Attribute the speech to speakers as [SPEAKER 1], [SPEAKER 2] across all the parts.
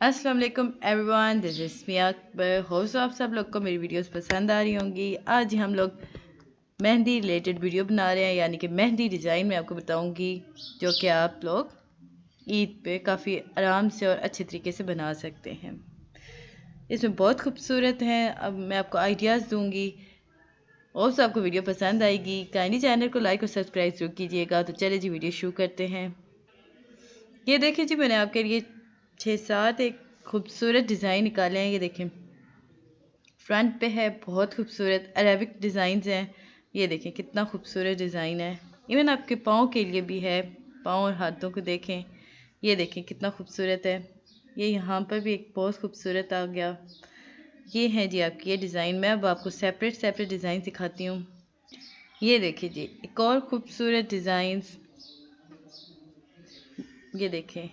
[SPEAKER 1] अस्सलाम वालेकुम everyone, this is Miya Akbar. Hope so आप सब लोग को मेरी वीडियोस पसंद आ रही होंगी। आज हम लोग मेहंदी रिलेटेड वीडियो बना रहे हैं, यानी कि मेहंदी डिज़ाइन मैं आपको बताऊंगी जो कि आप लोग ईद पे काफ़ी आराम से और अच्छे तरीके से बना सकते हैं। इसमें बहुत खूबसूरत हैं। अब मैं आपको आइडियाज़ दूंगी। होप सो आपको वीडियो पसंद आएगी। काइंडली चैनल को लाइक और सब्सक्राइब जरूर कीजिएगा। तो चलिए जी, वीडियो शुरू करते हैं। ये देखिए जी, मैंने आपके लिए 6-7 एक खूबसूरत डिज़ाइन निकाले हैं। ये देखें, फ्रंट पे है बहुत खूबसूरत अरेबिक डिज़ाइंस हैं। ये देखें कितना खूबसूरत डिज़ाइन है। इवन आपके पाँव के लिए भी है, पाँव और हाथों को देखें। ये देखें कितना खूबसूरत है। ये यहाँ पर भी एक बहुत खूबसूरत आ गया। ये है जी आपकी ये डिज़ाइन। मैं अब आपको सेपरेट सेपरेट डिज़ाइन दिखाती हूँ। ये देखिए जी, एक और खूबसूरत डिज़ाइंस। ये देखें,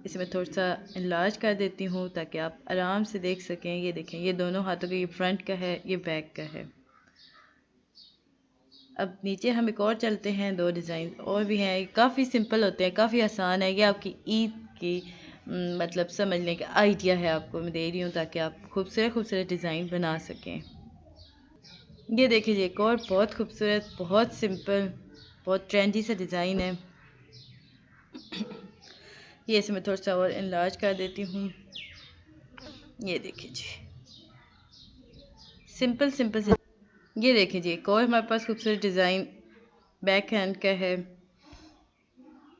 [SPEAKER 1] इसे मैं थोड़ा सा इनलार्ज कर देती हूँ ताकि आप आराम से देख सकें। ये देखें, ये दोनों हाथों का, ये फ्रंट का है, ये बैक का है। अब नीचे हम एक और चलते हैं। दो डिज़ाइन और भी हैं, काफ़ी सिंपल होते हैं, काफ़ी आसान है। ये आपकी ईद की मतलब समझने का आइडिया है, आपको मैं दे रही हूँ ताकि आप खूबसूरत खूबसूरत डिज़ाइन बना सकें। ये देखिए जी, एक और बहुत खूबसूरत, बहुत सिंपल, बहुत ट्रेंडी सा डिज़ाइन है। ये इसे मैं थोड़ा सा और इनलार्ज कर देती हूँ। ये देखिए जी, सिंपल सिंपल से। ये देखिए जी, एक और हमारे पास खूबसूरत डिज़ाइन बैक हैंड का है।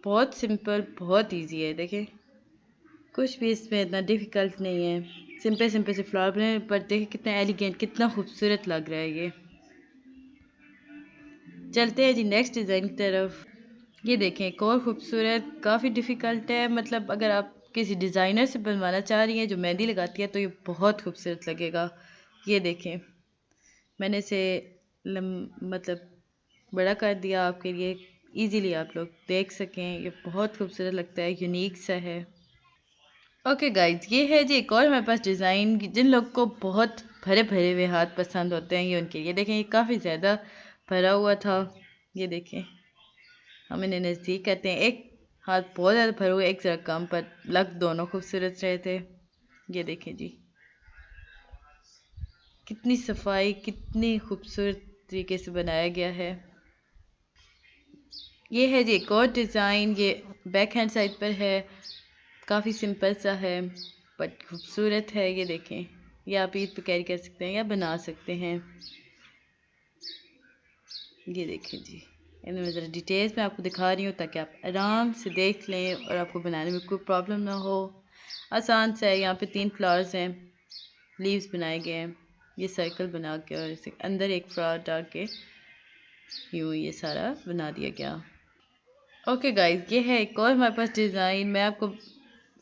[SPEAKER 1] बहुत सिंपल, बहुत इजी है। देखें, कुछ भी इसमें इतना डिफ़िकल्ट नहीं है। सिंपल सिंपल से फ्लावर बनाने पर देखें कितना एलिगेंट, कितना खूबसूरत लग रहा है ये। चलते हैं जी नेक्स्ट डिज़ाइन की तरफ। ये देखें, एक और खूबसूरत, काफ़ी डिफ़िकल्ट है। मतलब अगर आप किसी डिज़ाइनर से बनवाना चाह रही हैं जो मेहंदी लगाती है तो ये बहुत खूबसूरत लगेगा। ये देखें, मैंने इसे मतलब बड़ा कर दिया आपके लिए, इजीली आप लोग देख सकें। ये बहुत खूबसूरत लगता है, यूनिक सा है। ओके गाइज, ये है जी एक और हमारे पास डिज़ाइन। जिन लोग को बहुत भरे भरे हुए हाथ पसंद होते हैं, ये उनके, ये देखें, ये काफ़ी ज़्यादा भरा हुआ था। ये देखें, हम इन्हें नज़दीक करते हैं। एक हाथ बहुत ज़्यादा भरा हुआ, एक ज़रा कम, पर लग दोनों खूबसूरत रहे थे। ये देखें जी, कितनी सफाई, कितनी खूबसूरत तरीके से बनाया गया है। ये है जी एक और डिज़ाइन। ये बैक हैंड साइड पर है, काफ़ी सिंपल सा है बट खूबसूरत है। ये देखें, ये आप ईद पे कैरी कर सकते हैं या बना सकते हैं। ये देखें जी, इनमें मैं ज़रा डिटेल्स में आपको दिखा रही हूँ ताकि आप आराम से देख लें और आपको बनाने में कोई प्रॉब्लम ना हो। आसान सा है। यहाँ पे 3 फ्लावर्स हैं, लीव्स बनाए गए हैं। ये सर्कल बना के और इसे अंदर एक फ्लावर डाल के यूँ ये सारा बना दिया गया। ओके गाइज, ये है एक और हमारे पास डिज़ाइन। मैं आपको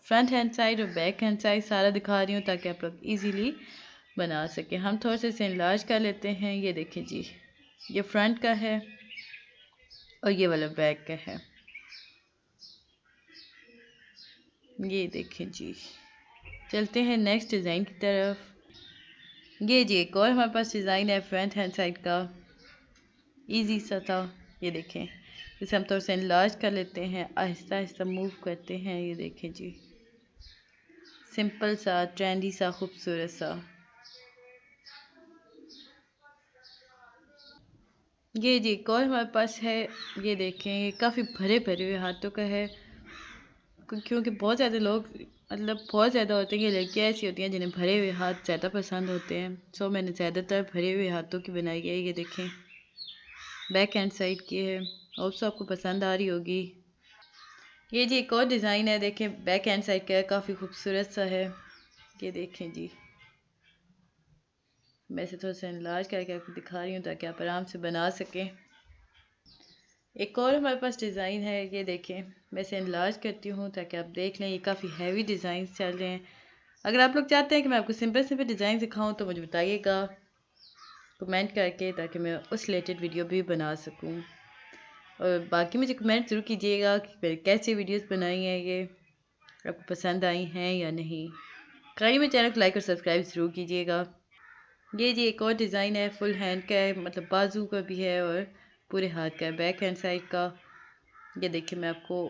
[SPEAKER 1] फ्रंट हैंड साइड और बैक हैंड साइड सारा दिखा रही हूँ ताकि आप लोग इजीली बना सकें। हम थोड़ा सा इसे इनलार्ज कर लेते हैं। ये देखें जी, ये फ्रंट का है और ये वाला बैक का है। ये देखें जी, चलते हैं नेक्स्ट डिज़ाइन की तरफ। ये जी एक और हमारे पास डिज़ाइन है फ्रंट हैंड साइड का, इजी सा था। ये देखें, इसे हम थोड़ा सा इनलार्ज कर लेते हैं, आहिस्ता आहिस्ता मूव करते हैं। ये देखें जी, सिंपल सा, ट्रेंडी सा, खूबसूरत सा। ये जी एक और हमारे पास है। ये देखें, ये काफ़ी भरे भरे हुए हाथों का है। क्योंकि बहुत ज़्यादा लोग, मतलब बहुत ज़्यादा होते हैं, ये लड़कियाँ ऐसी होती हैं जिन्हें भरे हुए हाथ ज़्यादा पसंद होते हैं। सो मैंने ज़्यादातर भरे हुए हाथों की बनाई है। ये देखें, बैक हैंड साइड की है। होप सो आपको पसंद आ रही होगी। ये जी एक और डिज़ाइन है। देखें, बैक हैंड साइड का है, काफ़ी खूबसूरत सा है। ये देखें जी, मैं इसे थोड़ा सा इनलार्ज करके आपको दिखा रही हूँ ताकि आप आराम से बना सकें। एक और हमारे पास डिज़ाइन है। ये देखें, मैं इसे इनलार्ज करती हूँ ताकि आप देख लें। ये काफ़ी हैवी डिज़ाइन चल रहे हैं। अगर आप लोग चाहते हैं कि मैं आपको सिंपल सिंपल डिज़ाइन सिखाऊं तो मुझे बताइएगा कमेंट करके, ताकि मैं उस रिलेटेड वीडियो भी बना सकूं। और बाकी मुझे कमेंट ज़रूर कीजिएगा कि मैंने कैसे वीडियोस बनाई हैं, ये आपको पसंद आई हैं या नहीं। कहीं मेरे चैनल को लाइक और सब्सक्राइब ज़रूर कीजिएगा। ये जी एक और डिज़ाइन है, फुल हैंड का है, मतलब बाजू का भी है और पूरे हाथ का है, बैक हैंड साइड का। ये देखिए, मैं आपको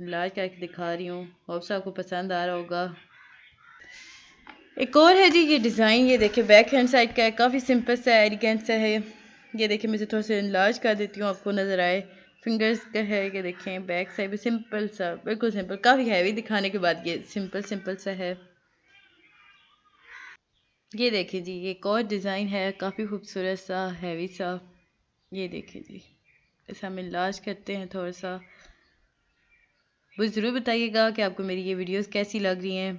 [SPEAKER 1] लार्ज करके दिखा रही हूँ। होप सो आपको पसंद आ रहा होगा। एक और है जी ये डिज़ाइन, ये देखिए बैक हैंड साइड का है, काफ़ी सिंपल सा है, एलिगेंट सा है। ये देखिए मैं इसे थोड़ा सा इनलार्ज कर देती हूँ आपको नज़र आए। फिंगर्स का है, ये देखें बैक साइड भी सिंपल सा, बिल्कुल सिंपल, काफ़ी हैवी दिखाने के बाद ये सिंपल सिंपल सा है। ये देखिए जी ये एक और डिज़ाइन है, काफ़ी खूबसूरत सा, हैवी सा। ये देखिए जी, इसे हम इनलार्ज करते हैं थोड़ा सा। मुझे ज़रूर बताइएगा कि आपको मेरी ये वीडियोस कैसी लग रही हैं,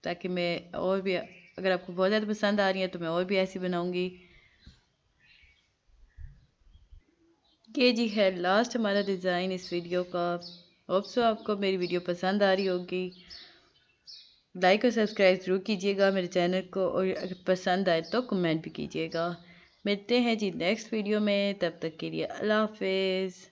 [SPEAKER 1] ताकि मैं और भी, अगर आपको बहुत ज़्यादा पसंद आ रही है तो मैं और भी ऐसी बनाऊंगी। ये जी है लास्ट हमारा डिज़ाइन इस वीडियो का। होप सो आपको मेरी वीडियो पसंद आ रही होगी। लाइक और सब्सक्राइब ज़रूर कीजिएगा मेरे चैनल को, और अगर पसंद आए तो कमेंट भी कीजिएगा। मिलते हैं जी नेक्स्ट वीडियो में, तब तक के लिए अल्लाह हाफिज़।